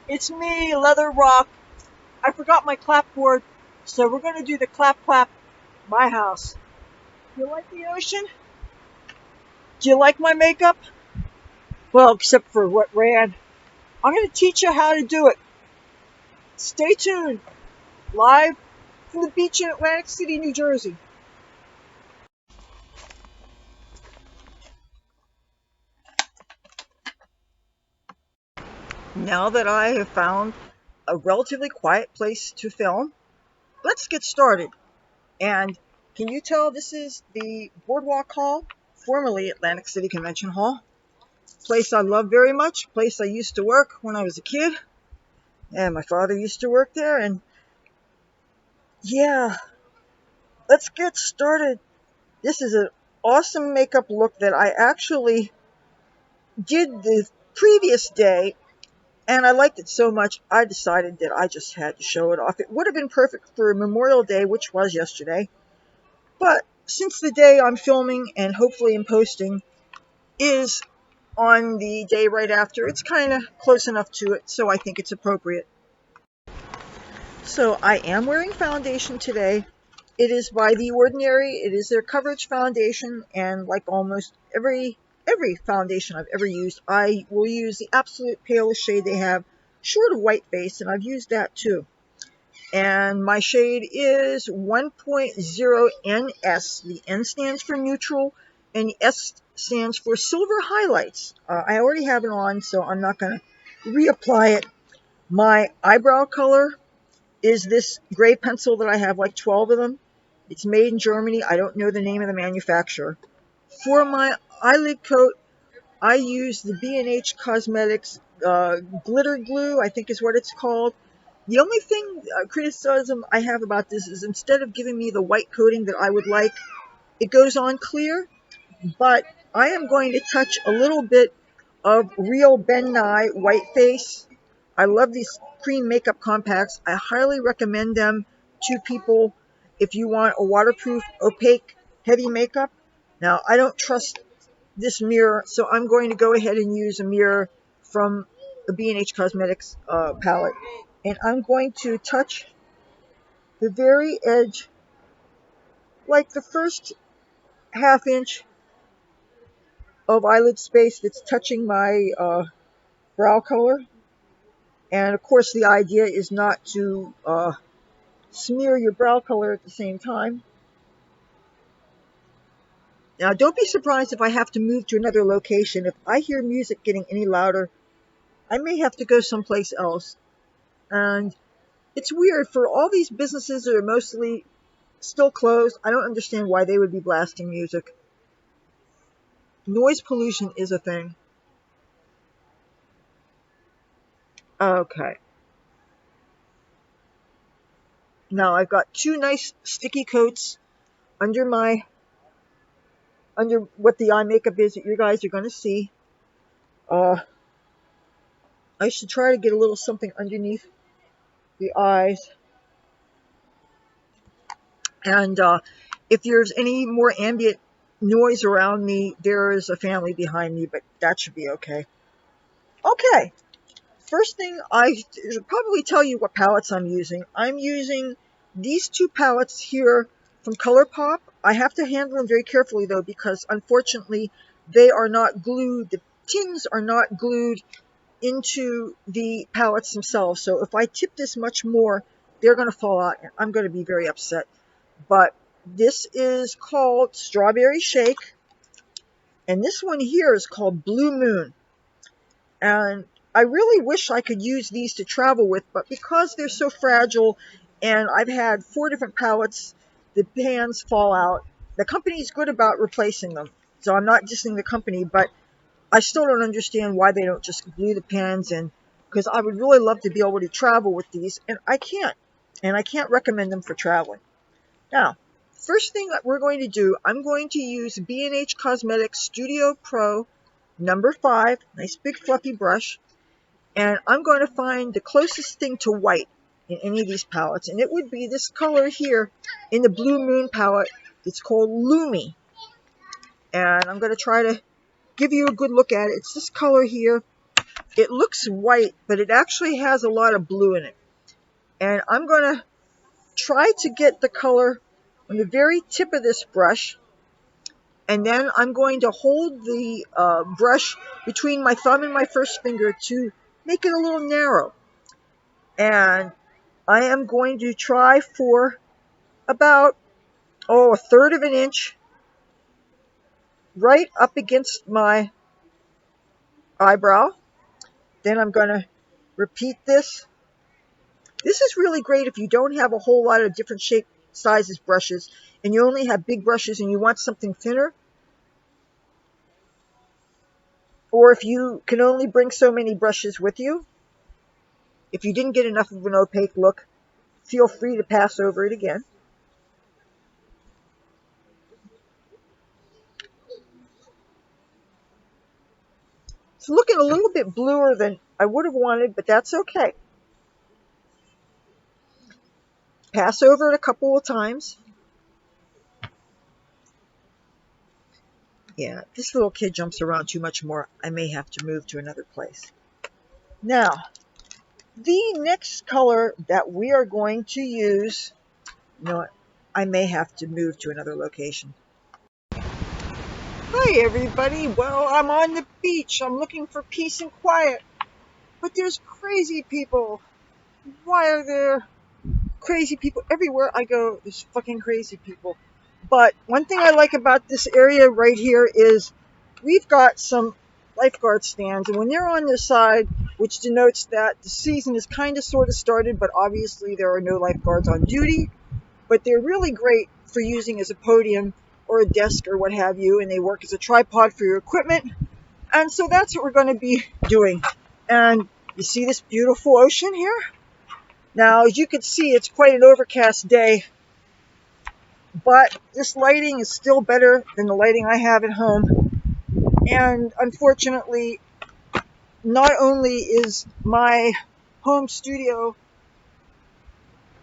It's me, Leather Rokk. I forgot my clapboard, so we're going to do the clap clap my house. You like the ocean? Do you like my makeup? Well, except for what ran. I'm going to teach you how to do it. Stay tuned. Live from the beach in Atlantic City, New Jersey. Now that I have found a relatively quiet place to film, let's get started. And can you tell this is the Boardwalk Hall, formerly Atlantic City Convention Hall? Place I love very much, place I used to work when I was a kid. And my father used to work there. And yeah, let's get started. This is an awesome makeup look that I actually did the previous day. And I liked it so much, I decided that I just had to show it off. It would have been perfect for Memorial Day, which was yesterday. But since the day I'm filming and hopefully I'm posting is on the day right after, it's kind of close enough to it, so I think it's appropriate. So I am wearing foundation today. It is by The Ordinary. It is their coverage foundation, and like almost every foundation I've ever used, I will use the absolute palest shade they have, short of white base, and I've used that too. And my shade is 1.0 NS. The N stands for neutral, and the S stands for silver highlights. I already have it on, so I'm not going to reapply it. My eyebrow color is this gray pencil that I have like 12 of them. It's made in Germany. I don't know the name of the manufacturer. For my eyelid coat, I use the B&H Cosmetics glitter glue, I think is what it's called. The only thing criticism I have about this is instead of giving me the white coating that I would like, it goes on clear. But I am going to touch a little bit of real Ben Nye White Face. I love these cream makeup compacts. I highly recommend them to people if you want a waterproof, opaque, heavy makeup. Now, I don't trust this mirror, so I'm going to go ahead and use a mirror from the B&H Cosmetics palette. And I'm going to touch the very edge, like the first half inch of eyelid space that's touching my brow color. And of course, the idea is not to smear your brow color at the same time. Now, don't be surprised if I have to move to another location. If I hear music getting any louder, I may have to go someplace else. And it's weird, for all these businesses that are mostly still closed, I don't understand why they would be blasting music. Noise pollution is a thing. Okay. Now I've got two nice sticky coats under what the eye makeup is that you guys are going to see. I should try to get a little something underneath the eyes. And if there's any more ambient noise around me, there is a family behind me, but that should be okay. Okay. First thing, I should probably tell you what palettes I'm using. I'm using these two palettes here from ColourPop. I have to handle them very carefully though, because unfortunately they are not glued. The tins are not glued into the palettes themselves. So if I tip this much more, they're going to fall out and I'm going to be very upset. But this is called Strawberry Shake, and this one here is called Blue Moon. And I really wish I could use these to travel with, but because they're so fragile and I've had 4 different palettes, the pans fall out. The company's good about replacing them, so I'm not dissing the company, but I still don't understand why they don't just glue the pans in, because I would really love to be able to travel with these, and I can't. And I can't recommend them for traveling. Now, first thing that we're going to do, I'm going to use B&H Cosmetics Studio Pro number 5, nice big fluffy brush, and I'm going to find the closest thing to white in any of these palettes, and it would be this color here in the Blue Moon palette. It's called Lumi, and I'm going to try to give you a good look at it. It's this color here, It looks white, but it actually has a lot of blue in it. And I'm going to try to get the color on the very tip of this brush. And then I'm going to hold the brush between my thumb and my first finger to make it a little narrow. And I am going to try for about, a third of an inch right up against my eyebrow. Then I'm going to repeat this. This is really great if you don't have a whole lot of different shape sizes brushes and you only have big brushes and you want something thinner. Or if you can only bring so many brushes with you. If you didn't get enough of an opaque look, feel free to pass over it again. It's looking a little bit bluer than I would have wanted, but that's okay. Pass over it a couple of times. Yeah, this little kid jumps around too much more. I may have to move to another place. Now, the next color that we are going to use, you know what, I may have to move to another location. Hi everybody, well, I'm on the beach. I'm looking for peace and quiet, but there's crazy people. Why are there crazy people everywhere I go? There's fucking crazy people. But one thing I like about this area right here is we've got some lifeguard stands, and when they're on their side, which denotes that the season is kind of sort of started, but obviously there are no lifeguards on duty, but they're really great for using as a podium or a desk or what have you, and they work as a tripod for your equipment. And so that's what we're going to be doing. And you see this beautiful ocean here? Now, as you can see, it's quite an overcast day, but this lighting is still better than the lighting I have at home. And unfortunately, not only is my home studio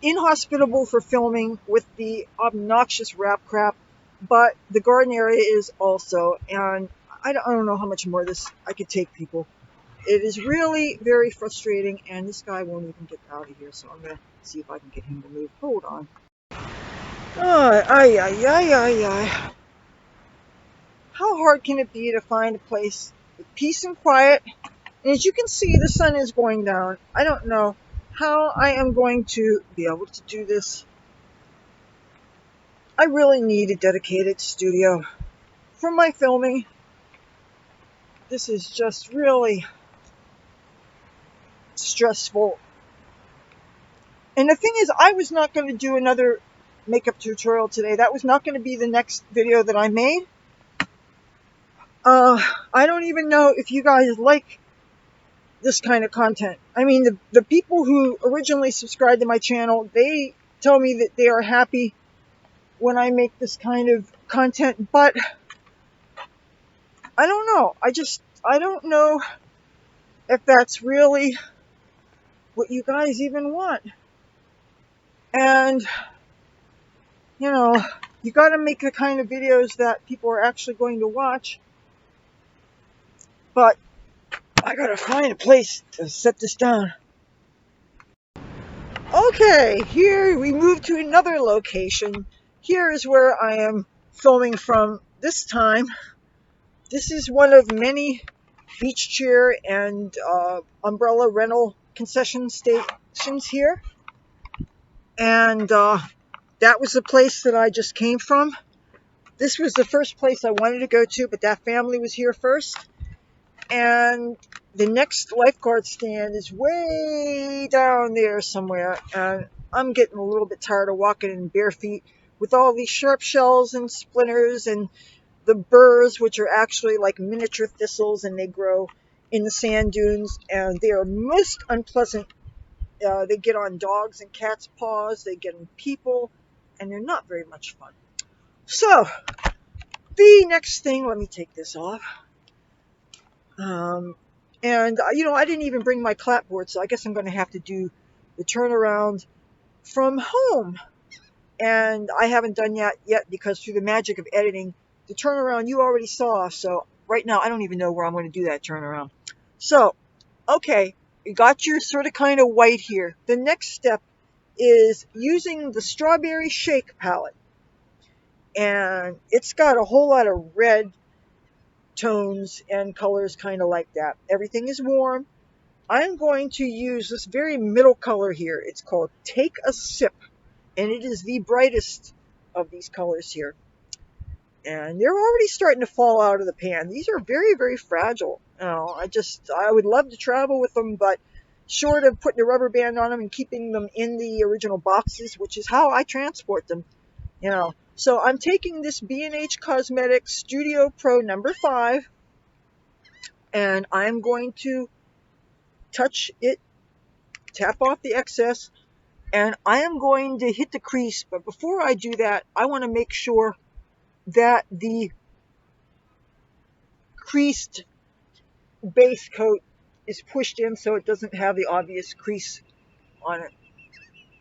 inhospitable for filming with the obnoxious wrap crap, but the garden area is also, and I don't know how much more this I could take, people. It is really very frustrating, and this guy won't even get out of here, so I'm going to see if I can get him to move. Hold on. Ay. How hard can it be to find a place with peace and quiet? And as you can see, the sun is going down. I don't know how I am going to be able to do this. I really need a dedicated studio for my filming. This is just really stressful. And the thing is, I was not going to do another makeup tutorial today. That was not going to be the next video that I made. I don't even know if you guys like this kind of content. I mean, the people who originally subscribed to my channel, they tell me that they are happy when I make this kind of content, but I don't know. I don't know if that's really what you guys even want. And, you know, you gotta make the kind of videos that people are actually going to watch. But I gotta find a place to set this down. Okay, here we move to another location. Here is where I am filming from this time. This is one of many beach chair and umbrella rental concession stations here. And that was the place that I just came from. This was the first place I wanted to go to, but that family was here first. And the next lifeguard stand is way down there somewhere. And I'm getting a little bit tired of walking in bare feet with all these sharp shells and splinters and the burrs, which are actually like miniature thistles, and they grow in the sand dunes, and they are most unpleasant. They get on dogs and cats' paws, they get on people, and they're not very much fun. So, the next thing, let me take this off. You know, I didn't even bring my clapboard, so I guess I'm going to have to do the turnaround from home. And I haven't done that yet because through the magic of editing, the turnaround you already saw. So right now, I don't even know where I'm going to do that turnaround. So Okay, you got your sort of kind of white here. The next step is using the Strawberry Shake palette. And it's got a whole lot of red tones and colors kind of like that. Everything is warm. I'm going to use this very middle color here. It's called Take a Sip, and it is the brightest of these colors here. And they're already starting to fall out of the pan. These are very, very fragile. I would love to travel with them, but short of putting a rubber band on them and keeping them in the original boxes, which is how I transport them, So I'm taking this B&H Cosmetics Studio Pro number 5, and I'm going to touch it, tap off the excess, and I am going to hit the crease. But before I do that, I want to make sure that the creased base coat is pushed in so it doesn't have the obvious crease on it.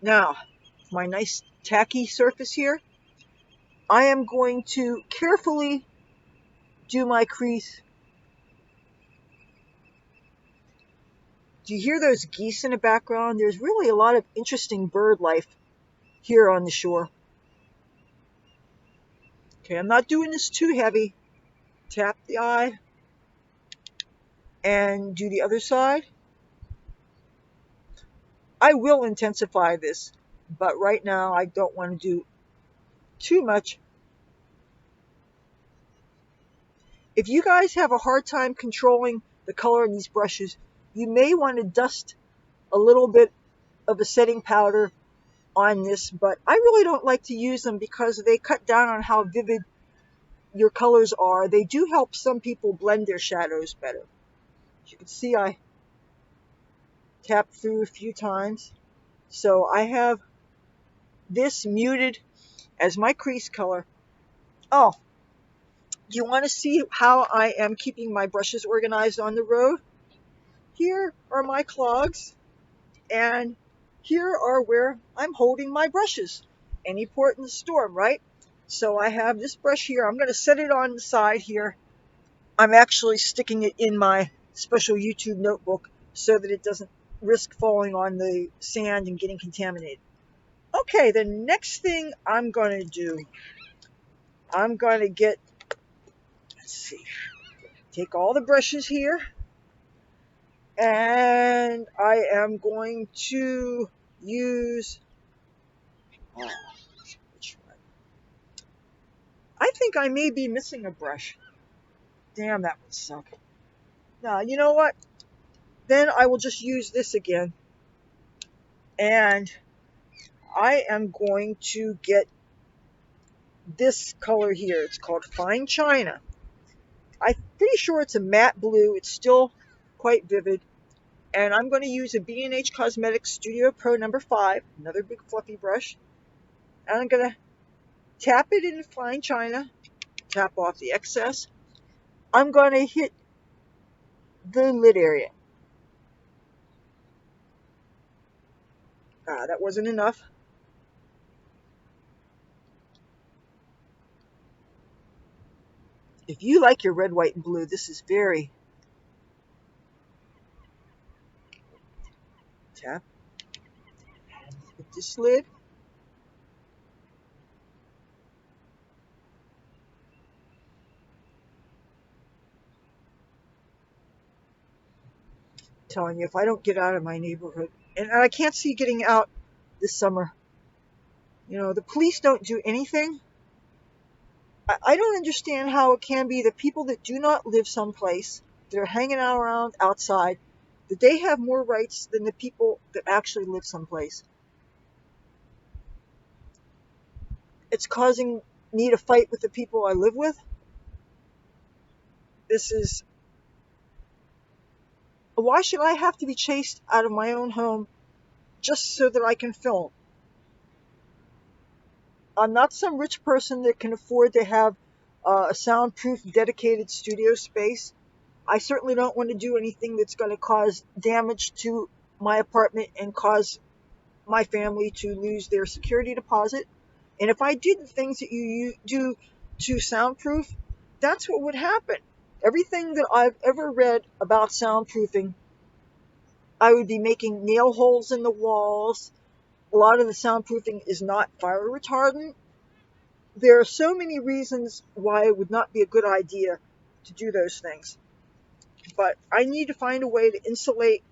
Now, my nice tacky surface here, I am going to carefully do my crease. Do you hear those geese in the background? There's really a lot of interesting bird life here on the shore. Okay, I'm not doing this too heavy. Tap the eye and do the other side. I will intensify this, but right now I don't want to do too much. If you guys have a hard time controlling the color in these brushes, you may want to dust a little bit of a setting powder on this, but I really don't like to use them because they cut down on how vivid your colors are. They do help some people blend their shadows better. As you can see, I tapped through a few times. So I have this muted as my crease color. Oh, do you want to see how I am keeping my brushes organized on the road? Here are my clogs, and here are where I'm holding my brushes. Any port in the storm, right? So I have this brush here. I'm going to set it on the side here. I'm actually sticking it in my special YouTube notebook so that it doesn't risk falling on the sand and getting contaminated. Okay, the next thing I'm going to do, I'm going to take all the brushes here, and I am going to use, which one? I think I may be missing a brush. Damn, that would suck. Now, you know what? Then I will just use this again. And I am going to get this color here. It's called Fine China. I'm pretty sure it's a matte blue. It's still quite vivid. And I'm going to use a B&H Cosmetics Studio Pro number 5, another big fluffy brush. And I'm going to tap it in Fine China, tap off the excess. I'm going to hit the lid area. That wasn't enough. If you like your red, white, and blue, this is very... Tap. Hit this lid. Telling you, if I don't get out of my neighborhood, and I can't see getting out this summer. The police don't do anything. I don't understand how it can be that people that do not live someplace, that are hanging out around outside, that they have more rights than the people that actually live someplace. It's causing me to fight with the people I live with. Why should I have to be chased out of my own home just so that I can film? I'm not some rich person that can afford to have a soundproof, dedicated studio space. I certainly don't want to do anything that's going to cause damage to my apartment and cause my family to lose their security deposit. And if I did the things that you do to soundproof, that's what would happen. Everything that I've ever read about soundproofing I would be making nail holes in the walls. A lot of the soundproofing is not fire retardant. There are so many reasons why it would not be a good idea to do those things. But I need to find a way to insulate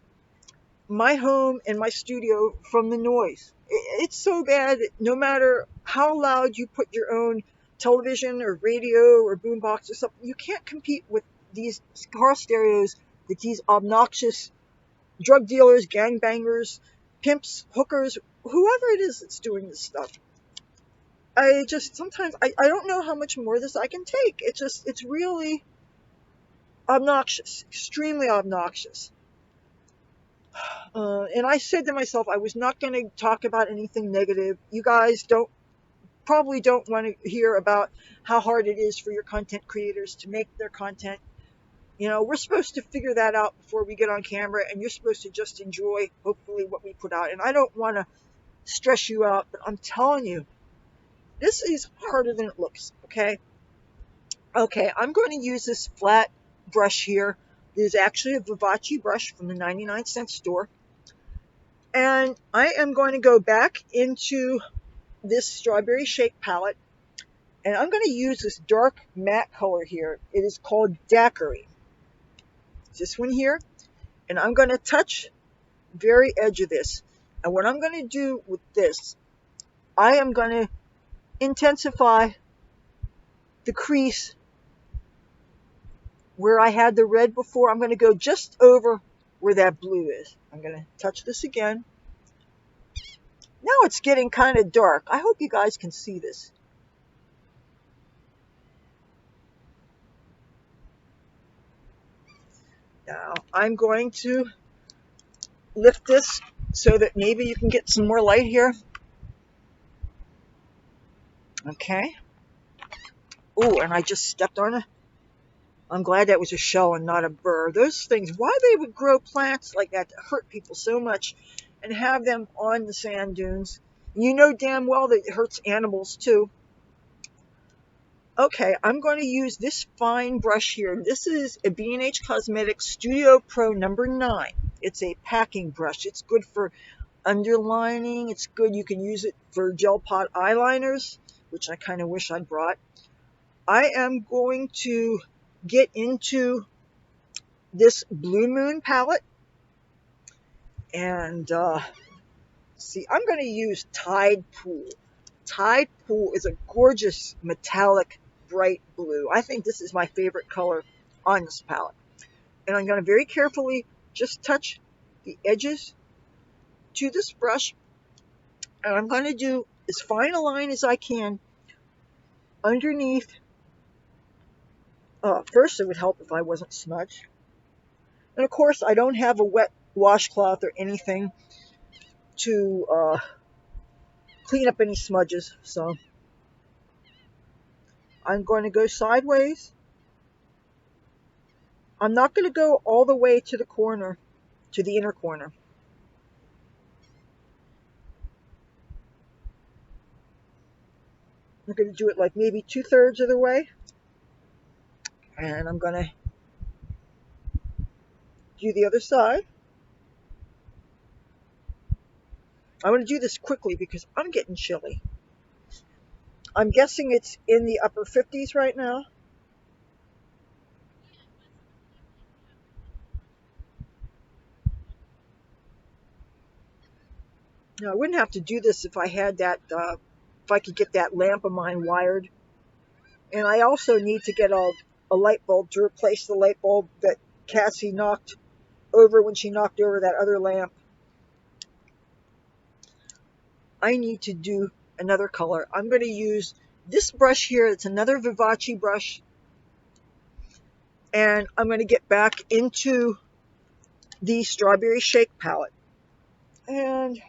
my home and my studio from the noise. It's so bad, no matter how loud you put your own television or radio or boombox or something, you can't compete with these car stereos that these obnoxious drug dealers, gangbangers, pimps, hookers, whoever it is that's doing this stuff. I just sometimes I don't know how much more of this I can take. It's really obnoxious, extremely obnoxious. And I said to myself, I was not going to talk about anything negative. You guys probably don't want to hear about how hard it is for your content creators to make their content. You know, we're supposed to figure that out before we get on camera, and you're supposed to just enjoy, hopefully, what we put out. And I don't want to stress you out, but I'm telling you, this is harder than it looks, okay? Okay, I'm going to use this flat brush here. It is actually a Vivace brush from the 99-cent store. And I am going to go back into this Strawberry Shake palette, and I'm going to use this dark matte color here. It is called Daiquiri. It's this one here, and I'm going to touch the very edge of this. And what I'm going to do with this, I am going to intensify the crease where I had the red before. I'm going to go just over where that blue is. I'm going to touch this again. Now it's getting kind of dark. I hope you guys can see this. Now I'm going to lift this so that maybe you can get some more light here. Okay. Oh, and I just stepped on it. I'm glad that was a shell and not a burr. Those things, why they would grow plants like that to hurt people so much and have them on the sand dunes. You know damn well that it hurts animals too. Okay, I'm going to use this fine brush here. This is a B&H Cosmetics Studio Pro number 9. It's a packing brush. It's good for underlining. It's good. You can use it for gel pot eyeliners, which I kind of wish I'd brought. I am going to get into this Blue Moon palette. And see, I'm going to use Tide Pool. Tide Pool is a gorgeous metallic bright blue. I think this is my favorite color on this palette. And I'm going to very carefully just touch the edges to this brush. And I'm going to do as fine a line as I can underneath. First, it would help if I wasn't smudged. And of course, I don't have a wet washcloth or anything to clean up any smudges. So I'm going to go sideways. I'm not going to go all the way to the corner, to the inner corner. I'm going to do it like maybe 2/3 of the way. And I'm going to do the other side. I want to do this quickly because I'm getting chilly. I'm guessing it's in the upper 50s right now. Now, I wouldn't have to do this if I had that, if I could get that lamp of mine wired. And I also need to get a light bulb to replace the light bulb that Cassie knocked over when she knocked over that other lamp. I need to do another color. I'm going to use this brush here. It's another Vivace brush. And I'm going to get back into the Strawberry Shake palette. And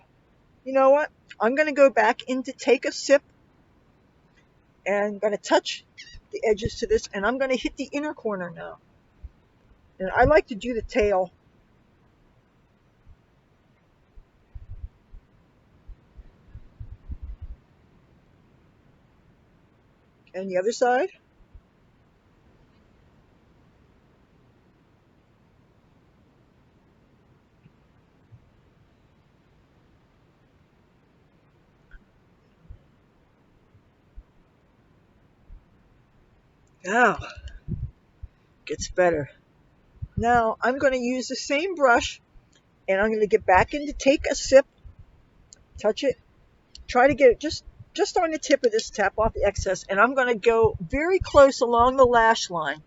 you know what? I'm going to go back in to take a sip. And I'm going to touch the edges to this. And I'm going to hit the inner corner now. And I like to do the tail. And the other side. Now, gets better. Now, I'm going to use the same brush, and I'm going to get back in to take a sip, touch it, try to get it just on the tip of this, tap off the excess, and I'm going to go very close along the lash line.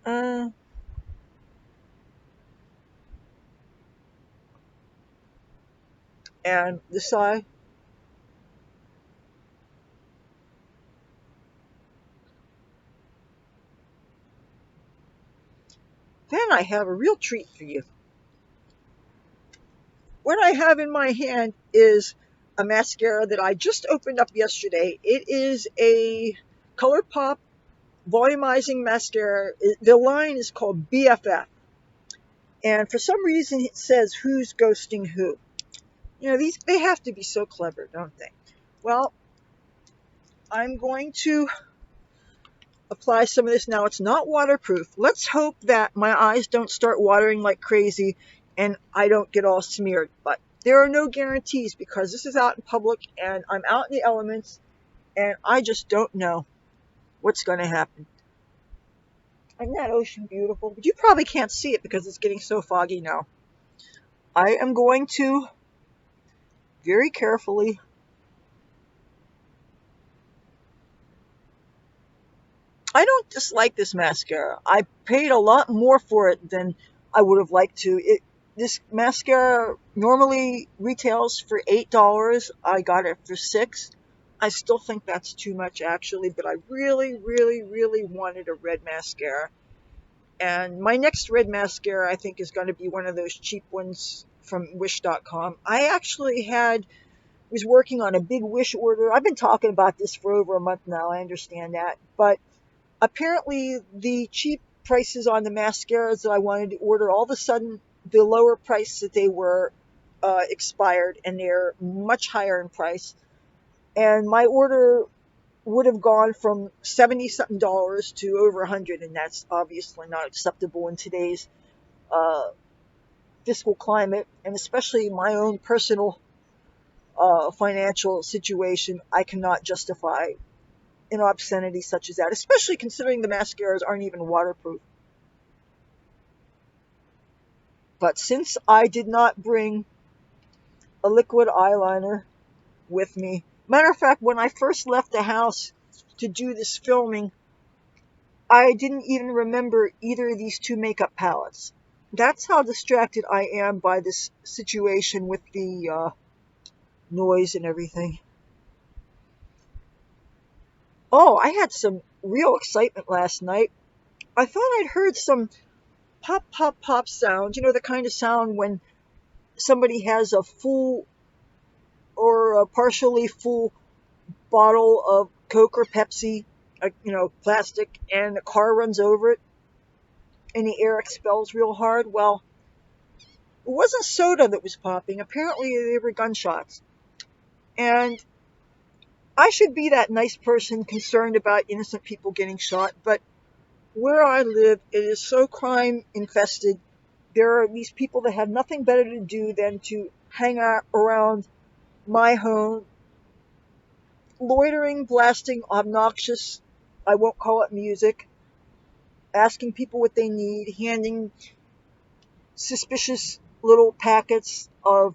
And this eye. Then I have a real treat for you. What I have in my hand is a mascara that I just opened up yesterday. It is a ColourPop Volumizing Mascara. The line is called BFF. And for some reason it says who's ghosting who. You know, they have to be so clever, don't they? Well, I'm going to apply some of this now. It's not waterproof. Let's hope that my eyes don't start watering like crazy and I don't get all smeared. But there are no guarantees because this is out in public and I'm out in the elements and I just don't know what's going to happen. Isn't that ocean beautiful? But you probably can't see it because it's getting so foggy now. I am going to very carefully I don't dislike this mascara. I paid a lot more for it than I would have liked to. This mascara normally retails for $8. I got it for $6. I still think that's too much actually, but I really, really, really wanted a red mascara. And my next red mascara I think is going to be one of those cheap ones from wish.com. I actually was working on a big Wish order. I've been talking about this for over a month now, I understand that. But apparently the cheap prices on the mascaras that I wanted to order, all of a sudden the lower price that they were expired and they're much higher in price. And my order would have gone from $70-something to over $100, and that's obviously not acceptable in today's fiscal climate, and especially my own personal financial situation. I cannot justify an obscenity such as that, especially considering the mascaras aren't even waterproof. But since I did not bring a liquid eyeliner with me, matter of fact, when I first left the house to do this filming, I didn't even remember either of these two makeup palettes. That's how distracted I am by this situation with the noise and everything. Oh, I had some real excitement last night. I thought I'd heard some pop, pop, pop sound. You know, the kind of sound when somebody has a full or a partially full bottle of Coke or Pepsi, plastic, and the car runs over it and the air expels real hard. Well, it wasn't soda that was popping. Apparently they were gunshots. And I should be that nice person concerned about innocent people getting shot, but where I live, it is so crime infested. There are these people that have nothing better to do than to hang out around my home, loitering, blasting obnoxious, I won't call it music, asking people what they need, handing suspicious little packets of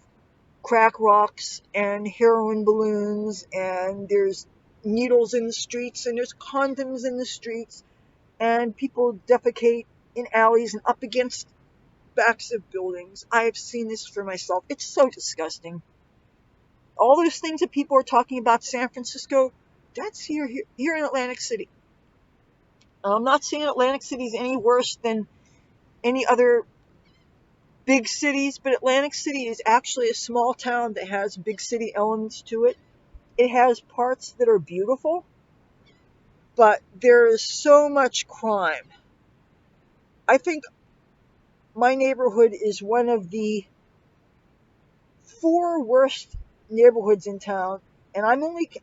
crack rocks and heroin balloons, and there's needles in the streets, and there's condoms in the streets, and people defecate in alleys and up against backs of buildings. I have seen this for myself. It's so disgusting. All those things that people are talking about San Francisco, that's here in Atlantic City. I'm not saying Atlantic City is any worse than any other big cities, but Atlantic City is actually a small town that has big city elements to it. It has parts that are beautiful, but there is so much crime. I think my neighborhood is one of the 4 worst neighborhoods in town, and I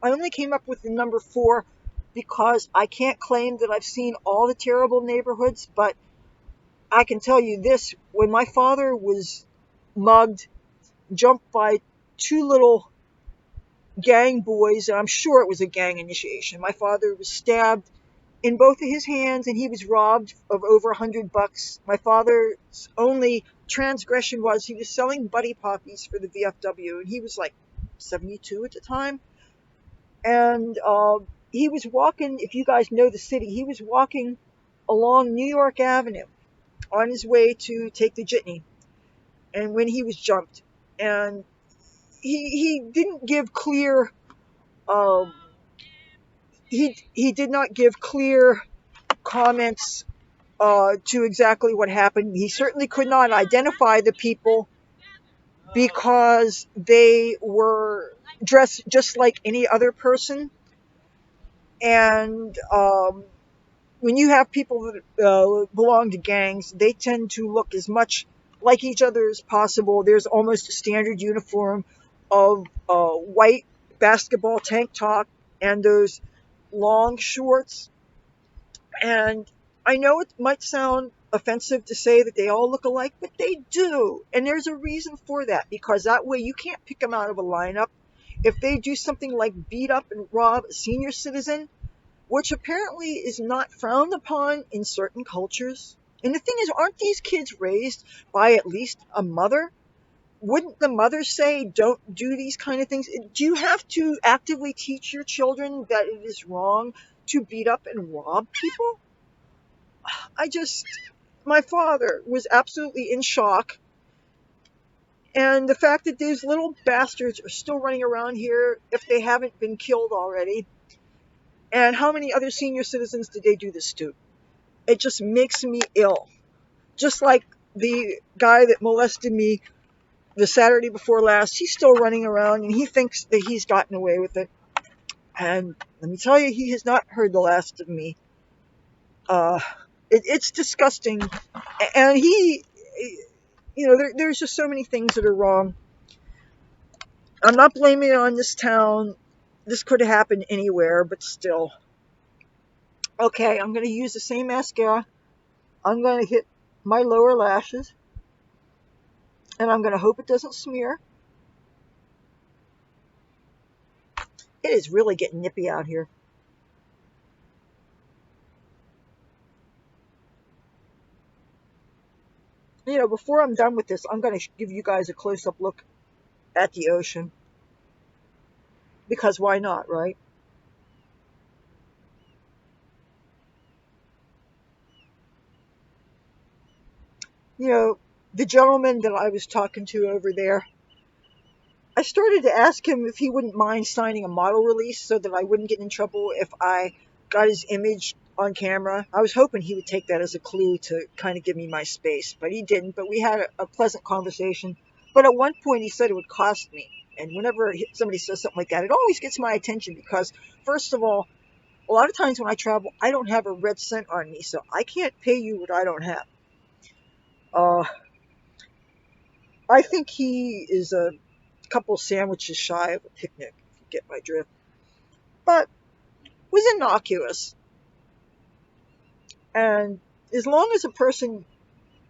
only came up with the number 4 because I can't claim that I've seen all the terrible neighborhoods, but I can tell you this: when my father was mugged, jumped by 2 little gang boys, and I'm sure it was a gang initiation. My father was stabbed in both of his hands, and he was robbed of over $100. My father's only transgression was he was selling buddy poppies for the VFW, and he was like 72 at the time. And he was walking, if you guys know the city, he was walking along New York Avenue on his way to take the jitney, and when he was jumped, and he didn't give clear um, he did not give clear comments to exactly what happened. He certainly could not identify the people because they were dressed just like any other person. And when you have people that belong to gangs, they tend to look as much like each other as possible. There's almost a standard uniform of white basketball tank top and those long shorts. And I know it might sound offensive to say that they all look alike, but they do. And there's a reason for that, because that way you can't pick them out of a lineup. If they do something like beat up and rob a senior citizen, which apparently is not frowned upon in certain cultures. And the thing is, aren't these kids raised by at least a mother? Wouldn't the mother say, don't do these kind of things? Do you have to actively teach your children that it is wrong to beat up and rob people? My father was absolutely in shock. And the fact that these little bastards are still running around here, if they haven't been killed already, and how many other senior citizens did they do this to? It just makes me ill. Just like the guy that molested me the Saturday before last, he's still running around and he thinks that he's gotten away with it. And let me tell you, he has not heard the last of me. It's disgusting. And there's just so many things that are wrong. I'm not blaming it on this town. This could have happened anywhere, but still. Okay, I'm going to use the same mascara. I'm going to hit my lower lashes. And I'm going to hope it doesn't smear. It is really getting nippy out here. Before I'm done with this, I'm going to give you guys a close-up look at the ocean. Because why not, right? The gentleman that I was talking to over there, I started to ask him if he wouldn't mind signing a model release so that I wouldn't get in trouble if I got his image on camera. I was hoping he would take that as a clue to kind of give me my space, but he didn't. But we had a pleasant conversation. But at one point he said it would cost me. And whenever somebody says something like that, it always gets my attention because, first of all, a lot of times when I travel, I don't have a red cent on me, so I can't pay you what I don't have. I think he is a couple sandwiches shy of a picnic, if you get my drift. But it was innocuous. And as long as a person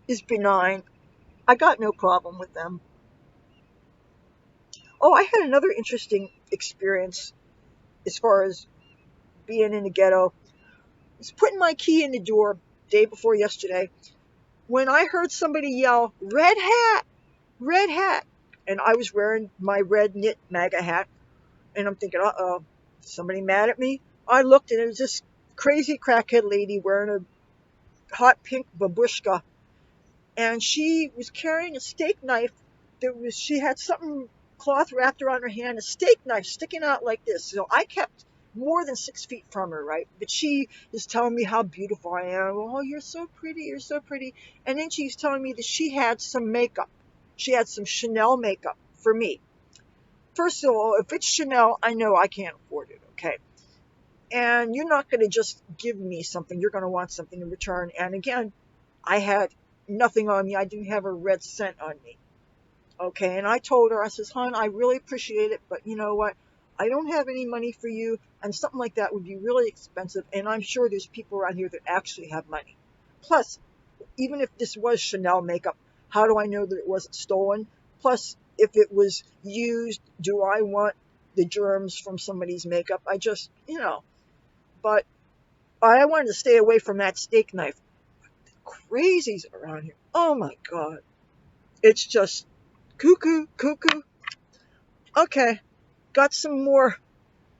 is benign, I got no problem with them. Oh, I had another interesting experience as far as being in the ghetto. I was putting my key in the door day before yesterday when I heard somebody yell, "Red hat! Red hat!" And I was wearing my red knit MAGA hat. And I'm thinking, uh-oh, somebody mad at me? I looked and it was this crazy crackhead lady wearing a hot pink babushka. And she was carrying a steak knife. She had something cloth wrapped around her hand, a steak knife sticking out like this. So I kept more than 6 feet from her, right? But she is telling me how beautiful I am. Oh, you're so pretty, you're so pretty. And then she's telling me that she had some makeup. She had some Chanel makeup for me. First of all, if it's Chanel, I know I can't afford it, okay? And you're not going to just give me something. You're going to want something in return. And again, I had nothing on me. I didn't have a red cent on me. Okay, and I told her, I says, hon, I really appreciate it, but you know what? I don't have any money for you, and something like that would be really expensive, and I'm sure there's people around here that actually have money. Plus, even if this was Chanel makeup, how do I know that it wasn't stolen? Plus, if it was used, do I want the germs from somebody's makeup. I just, but I wanted to stay away from that steak knife. Crazies around here. Oh my God. It's just cuckoo, cuckoo. Okay. Got some more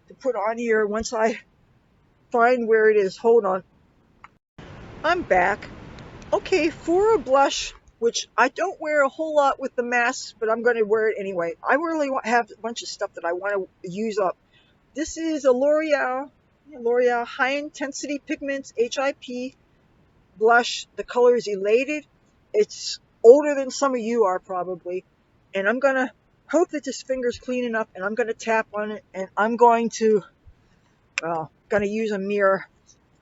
to put on here once I find where it is. Hold on. I'm back. Okay, for a blush, which I don't wear a whole lot with the mask, but I'm going to wear it anyway. I really have a bunch of stuff that I want to use up. This is a L'Oreal High Intensity Pigments HIP blush. The color is Elated. It's older than some of you are probably. And I'm going to hope that this finger's clean enough, and I'm going to tap on it, and I'm going to use a mirror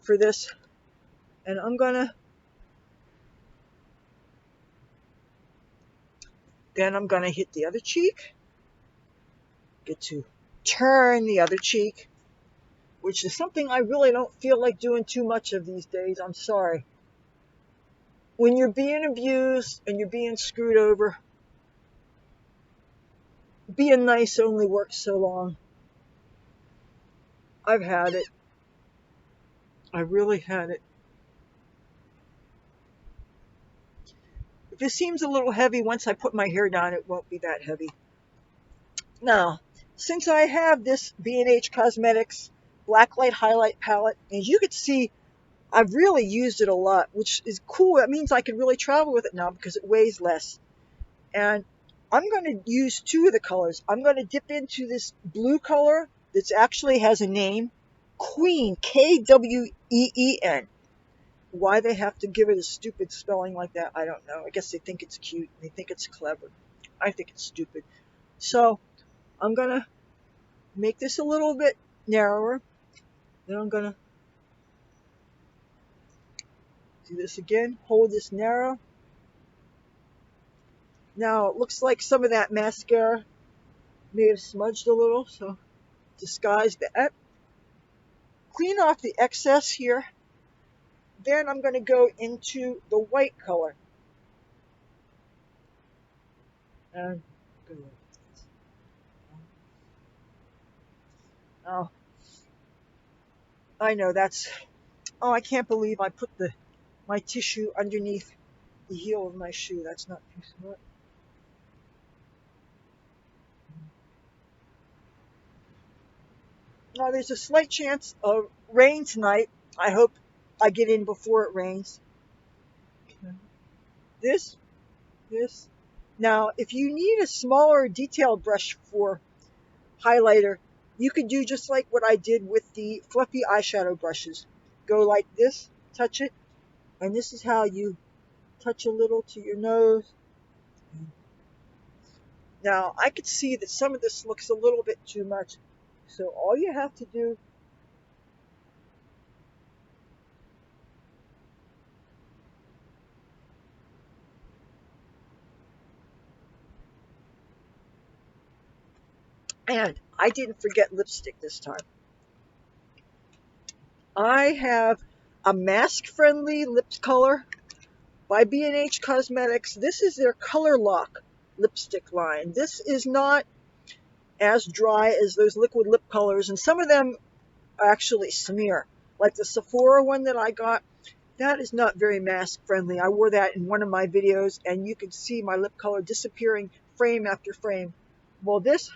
for this. And I'm going to hit the other cheek. Get to turn the other cheek, which is something I really don't feel like doing too much of these days. I'm sorry. When you're being abused and you're being screwed over, being nice only works so long. I've had it. I really had it. If it seems a little heavy, once I put my hair down, it won't be that heavy. Now, since I have this B&H Cosmetics Blacklight Highlight Palette, as you can see, I've really used it a lot, which is cool. That means I can really travel with it now because it weighs less. And I'm going to use two of the colors. I'm going to dip into this blue color that actually has a name, Queen, Kween. Why they have to give it a stupid spelling like that, I don't know. I guess they think it's cute. They think it's clever. I think it's stupid. So I'm going to make this a little bit narrower. Then I'm going to do this again. Hold this narrow. Now it looks like some of that mascara may have smudged a little, so disguise that. Clean off the excess here. Then I'm going to go into the white color. And oh, I know that's. Oh, I can't believe I put my tissue underneath the heel of my shoe. That's not too smart. Now there's a slight chance of rain tonight. I hope I get in before it rains. This. Now, if you need a smaller detail brush for highlighter, you could do just like what I did with the fluffy eyeshadow brushes. Go like this, touch it, and this is how you touch a little to your nose. Now, I could see that some of this looks a little bit too much, so all you have to do and I didn't forget lipstick this time. I have a mask-friendly lip color by B&H Cosmetics. This is their Color Lock lipstick line. This is not as dry as those liquid lip colors, and some of them actually smear. Like the Sephora one that I got, that is not very mask friendly. I wore that in one of my videos, and you could see my lip color disappearing frame after frame. Well, this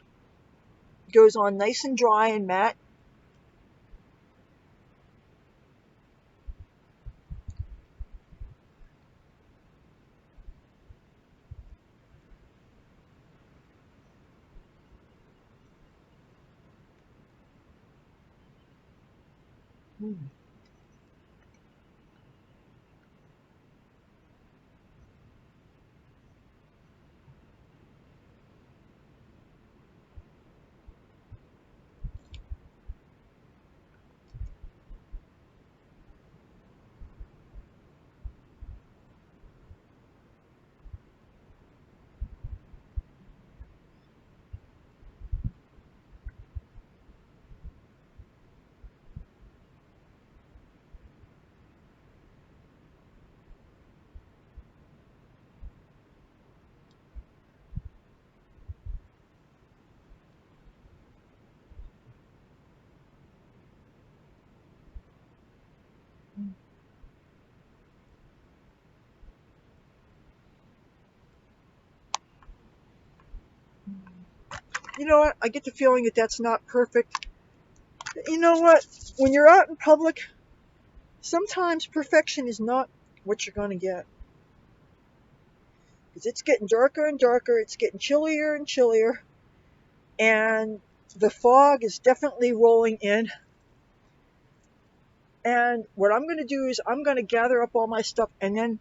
goes on nice and dry and matte. You know what? I get the feeling that that's not perfect. You know what? When you're out in public, sometimes perfection is not what you're going to get. Because it's getting darker and darker, it's getting chillier and chillier, and the fog is definitely rolling in. And what I'm going to do is I'm going to gather up all my stuff and then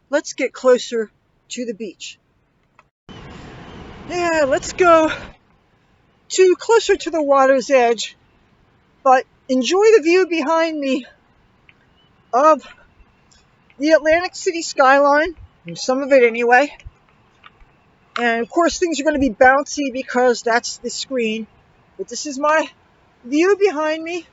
let's get closer to the beach. Yeah, let's go closer to the water's edge, but enjoy the view behind me of the Atlantic City skyline, some of it anyway. And of course things are going to be bouncy because that's the screen, but this is my view behind me.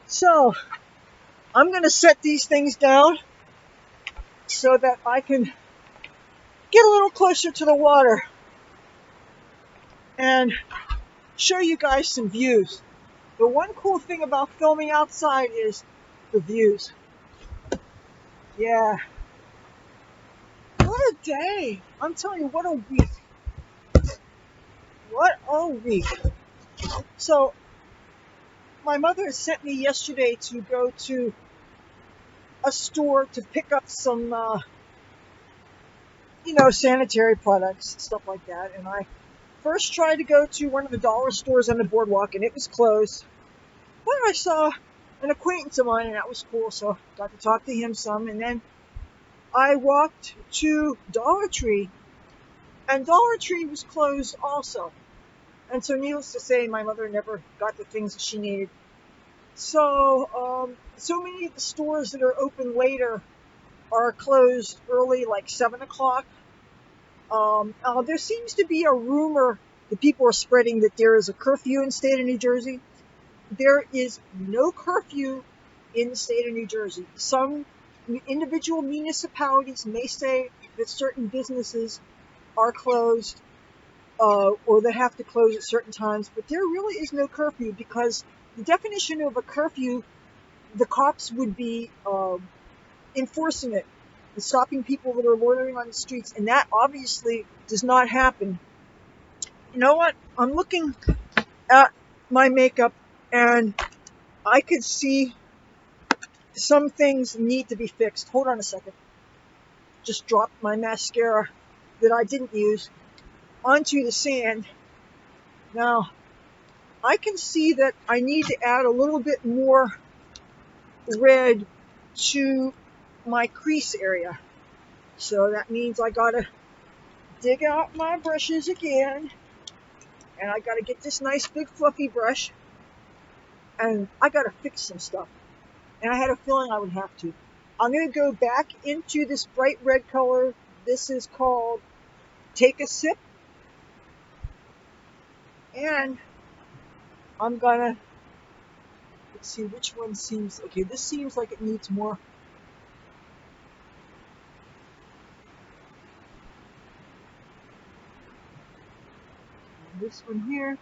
So I'm going to set these things down so that I can get a little closer to the water and show you guys some views. The one cool thing about filming outside is the views. Yeah. What a day. I'm telling you, what a week. What a week. So, my mother sent me yesterday to go to a store to pick up some, sanitary products, stuff like that. And I first tried to go to one of the dollar stores on the boardwalk, and it was closed. But I saw an acquaintance of mine, and that was cool, so got to talk to him some. And then I walked to Dollar Tree, and Dollar Tree was closed also. And so needless to say, my mother never got the things that she needed. So, so many of the stores that are open later are closed early, like 7 o'clock. There seems to be a rumor that people are spreading that there is a curfew in the state of New Jersey. There is no curfew in the state of New Jersey. Some individual municipalities may say that certain businesses are closed or they have to close at certain times, but there really is no curfew, because the definition of a curfew, the cops would be enforcing it and stopping people that are loitering on the streets, and that obviously does not happen. You know what? I'm looking at my makeup and I could see some things need to be fixed. Hold on a second. Just dropped my mascara that I didn't use onto the sand. Now, I can see that I need to add a little bit more red to my crease area. So that means I gotta dig out my brushes again, and I gotta get this nice big fluffy brush, and I gotta fix some stuff. And I had a feeling I would have to. I'm gonna go back into this bright red color. This is called Take a Sip. And I'm gonna, let's see which one seems, okay, this seems like it needs more. And this one here.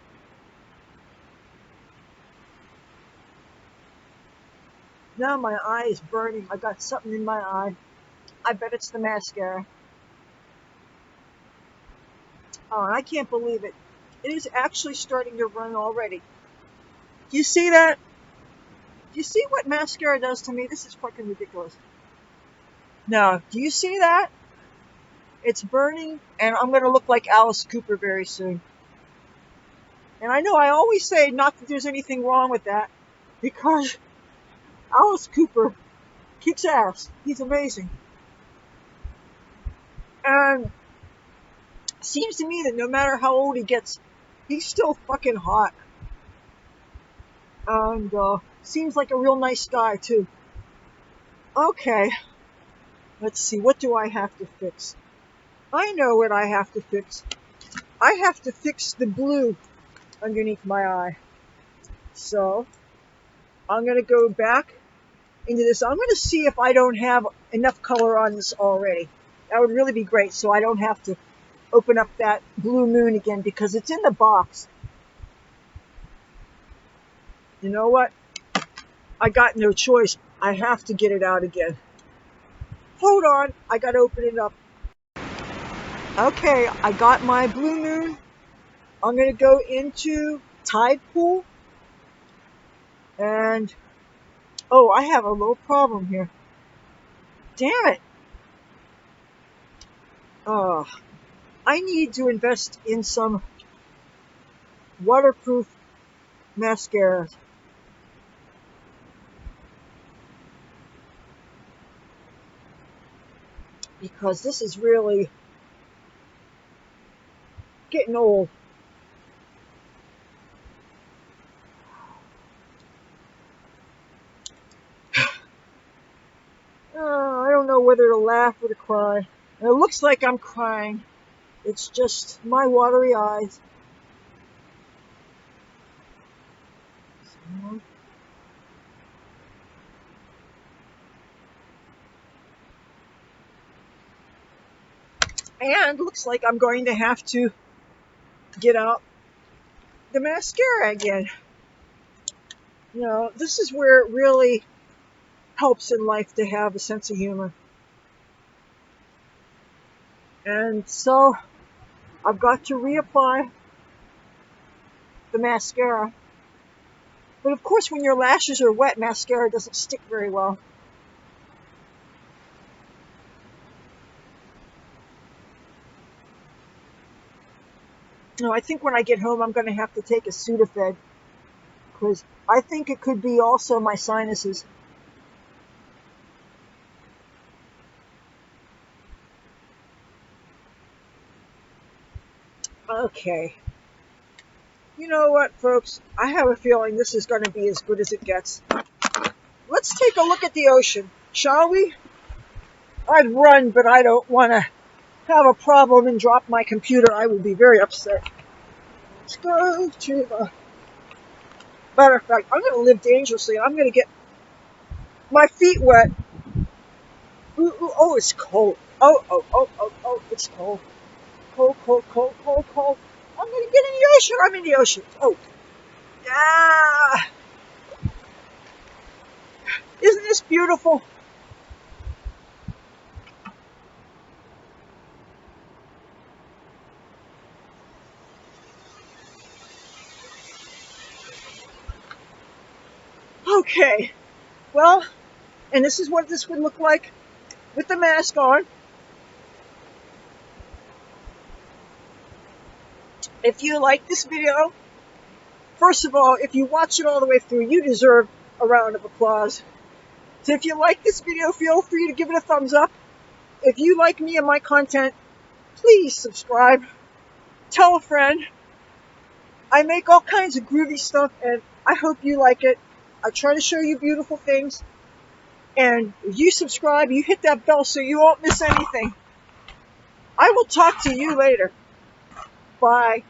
Now my eye is burning. I got something in my eye. I bet it's the mascara. Oh, and I can't believe it. It is actually starting to run already. Do you see that? Do you see what mascara does to me? This is fucking ridiculous. Now, do you see that? It's burning, and I'm going to look like Alice Cooper very soon. And I know I always say not that there's anything wrong with that, because Alice Cooper kicks ass. He's amazing. And it seems to me that no matter how old he gets, he's still fucking hot. And seems like a real nice guy, too. Okay. Let's see, what do I have to fix? I know what I have to fix. I have to fix the blue underneath my eye. So, I'm going to go back into this. I'm going to see if I don't have enough color on this already. That would really be great, so I don't have to open up that Blue Moon again, because it's in the box. You know what? I got no choice I have to get it out again. Hold on, I gotta open it up. Okay, I got my Blue Moon. I'm gonna go into Tide Pool. And, oh, I have a little problem here. Damn it. I need to invest in some waterproof mascaras. Because this is really getting old. I don't know whether to laugh or to cry. And it looks like I'm crying. It's just my watery eyes. And looks like I'm going to have to get out the mascara again. You know, this is where it really helps in life to have a sense of humor. And so I've got to reapply the mascara. But of course, when your lashes are wet, mascara doesn't stick very well. No, I think when I get home, I'm going to have to take a Sudafed, because I think it could be also my sinuses. Okay. You know what, folks? I have a feeling this is going to be as good as it gets. Let's take a look at the ocean, shall we? I'd run, but I don't want to have a problem and drop my computer. I would be very upset. Let's go to the... Matter of fact, I'm going to live dangerously. I'm going to get my feet wet. Ooh, ooh, oh, it's cold. Oh, it's cold. Cold, cold, cold, cold, cold. I'm going to get in the ocean. I'm in the ocean. Oh. Ah. Isn't this beautiful? Okay. Well, and this is what this would look like with the mask on. If you like this video, first of all, if you watch it all the way through, you deserve a round of applause. So if you like this video, feel free to give it a thumbs up. If you like me and my content, please subscribe. Tell a friend. I make all kinds of groovy stuff, and I hope you like it. I try to show you beautiful things. And if you subscribe, you hit that bell so you won't miss anything. I will talk to you later. Bye.